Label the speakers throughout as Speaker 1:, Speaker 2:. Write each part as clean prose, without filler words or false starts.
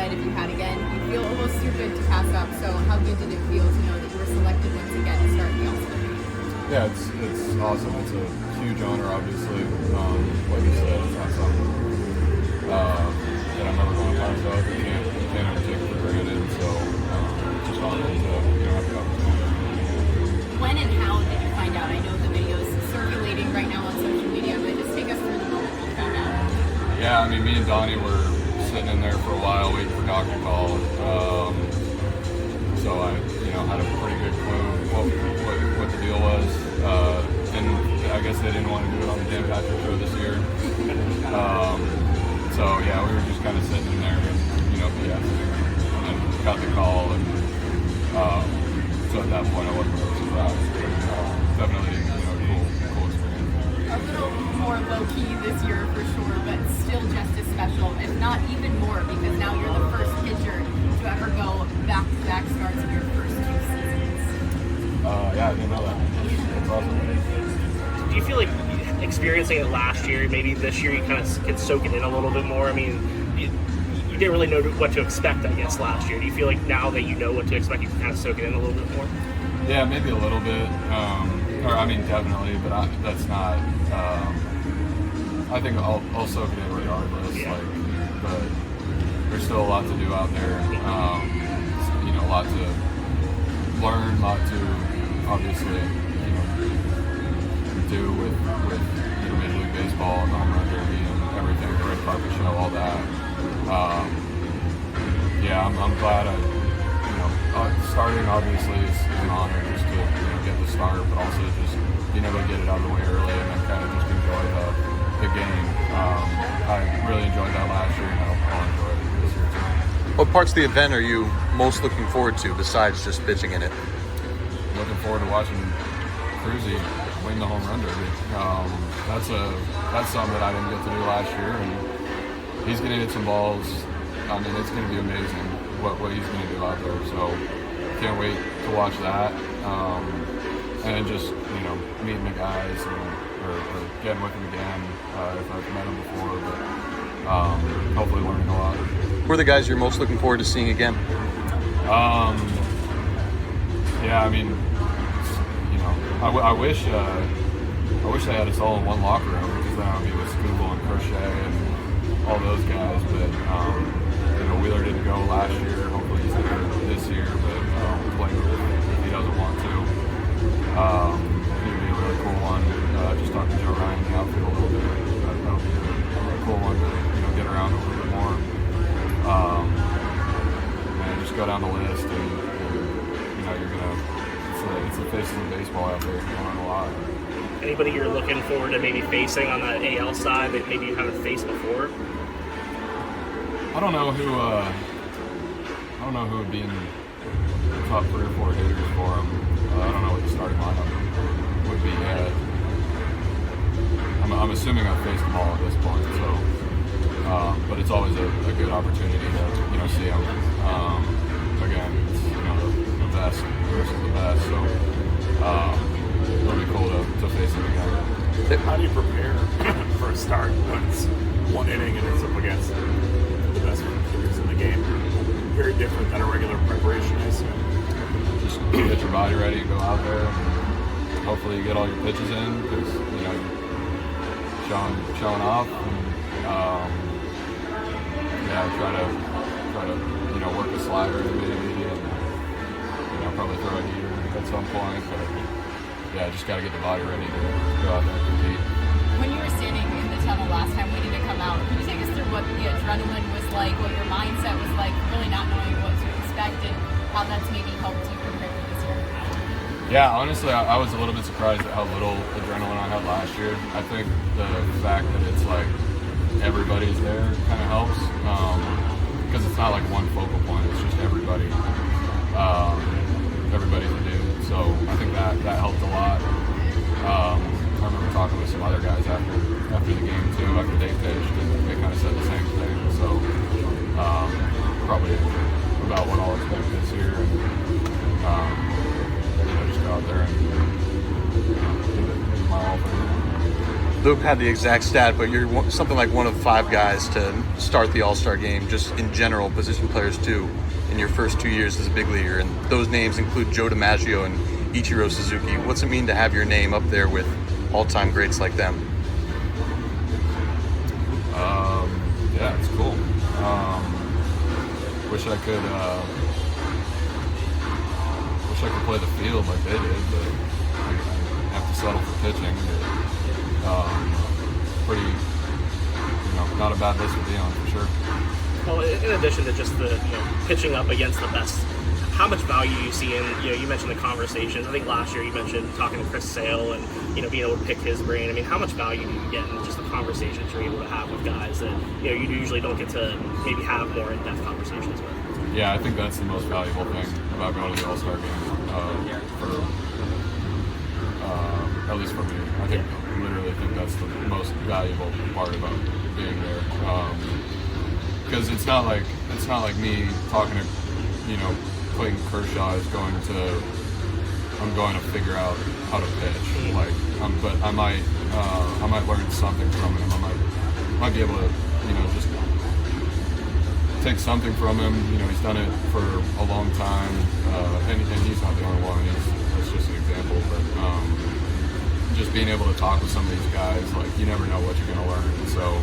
Speaker 1: said if you had again, you feel almost too good to pass up. So how good did it feel to know that you were selected once again to start the All-Star Game?
Speaker 2: Yeah, it's awesome. It's a huge honor, obviously. Like you said, it's not something that I'm ever going to pass up. You can't ever take it for granted. So just honored to have the opportunity.
Speaker 1: When and how did you find out? I know the video is circulating right now on social media, but just take us through the moment you found out.
Speaker 2: Yeah, I mean, me and Donnie were sitting in there for a while waiting for Doc to call. So I, had a pretty good clue what the deal was. And I guess they didn't want to do it on the Dan Patrick Show this year. So yeah, we were just kind of sitting in there and BSing, and got the call, and so at that point I wasn't really surprised. Definitely, cool experience.
Speaker 1: A little more low-key this year for sure, but still just as special, if not even more, because now you're the first pitcher to ever go back-to-back starts in your first 2 seasons.
Speaker 2: Yeah, I didn't know that. That's awesome.
Speaker 3: Do you feel like experiencing it last year, maybe this year you kind of can soak it in a little bit more? I mean, you didn't really know what to expect, I guess, last year. Do you feel like now that you know what to expect, you can kind of soak it in a little bit more?
Speaker 2: Yeah, maybe a little bit. Definitely, but that's not. I think I'll soak it in regardless.
Speaker 3: Yeah.
Speaker 2: But there's still a lot to do out there. A lot to learn, a lot to obviously, do with Major League Baseball and the home run derby and everything, the red carpet show, all that. I'm glad starting obviously is an honor just to get the start, but also just being able to get it out of the way early and then kind of just enjoy the game. I really enjoyed that last year, and I'll enjoy it this year too.
Speaker 4: What parts of the event are you most looking forward to besides just pitching in it?
Speaker 2: Looking forward to watching Cruzy win the home run derby. That's something that I didn't get to do last year, and he's going to hit some balls. I mean, it's going to be amazing what he's going to do out there. So can't wait to watch that, and just meeting the guys or getting with them again if I've met them before. But hopefully learning a lot.
Speaker 4: Who are the guys you're most looking forward to seeing again?
Speaker 2: Yeah, I mean, I wish they had us all in one locker room, because then I would be with Scooble and Crochet and all those guys. But Wheeler didn't go last year. Hopefully he's there this year, but play if he doesn't want to. It would be a really cool one. Just talking to Joe Ryan in the outfield a little bit. That'll be a cool one to get around a little bit more. And just go down the list, and you're gonna. It's the face of the baseball out there. You learn a lot.
Speaker 3: Anybody you're looking forward to maybe facing on the AL side that maybe you haven't faced before?
Speaker 2: I don't know who would be in the top 3 or 4 hitters for him. I don't know what the starting lineup would be yet. I'm assuming I've faced them all at this point. So, but it's always a good opportunity to see them. Again, it's the best versus the best. So it'll be cool to face them again.
Speaker 5: How do you prepare for a start when it's 1 inning and it's up against the best hitters in the game? Very different than a regular preparation, I assume.
Speaker 2: Just get your body ready and go out there, and hopefully you get all your pitches in, because showing off, and try to work a slider maybe, and probably throw a heater at some point. But just got to get the body ready to go out there and compete.
Speaker 1: When you were standing in the tunnel last time waiting to come out, can you take us through what the adrenaline was like, what your mindset was like, really not knowing what to expect, and how that's maybe helped you prepare for this year?
Speaker 2: Yeah, honestly, I was a little bit surprised at how little adrenaline I had last year. I think the fact that it's like everybody's there kind of helps, because it's not like one focal point, it's just everybody. Everybody's a dude, so I think that helped a lot. I remember talking with some other guys after the game too, after they pitched, and they kind of said the same thing. So probably about what I'll expect this year, and just go out there and give it my all for it.
Speaker 4: The have had the exact stat, but you're something like one of 5 guys to start the All-Star Game, just in general, position players too, in your first 2 years as a big leaguer. And those names include Joe DiMaggio and Ichiro Suzuki. What's it mean to have your name up there with all-time greats like them?
Speaker 2: Yeah, it's cool. Wish I could play the field like they did, but I have to settle for pitching. Pretty, not a bad list to be on for sure.
Speaker 3: Well, in addition to just the pitching up against the best, how much value you see in you mentioned the conversations. I think last year you mentioned talking to Chris Sale and being able to pick his brain. I mean, how much value do you get in just the conversations you're able to have with guys that you usually don't get to maybe have more in-depth conversations with?
Speaker 2: Yeah, I think that's the most valuable thing about going to the All-Star Game. At least for me, I literally think that's the most valuable part about being there. Because it's not like me talking to Clayton Kershaw is I'm going to figure out how to pitch. But I might learn something from him. I might be able to just take something from him. He's done it for a long time, and he's not the only one. That's just an example. But just being able to talk with some of these guys, you never know what you're going to learn. So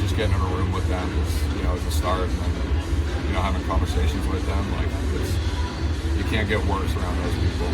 Speaker 2: just getting in a room with them is a start, and then having conversations with them, you can't get worse around those people.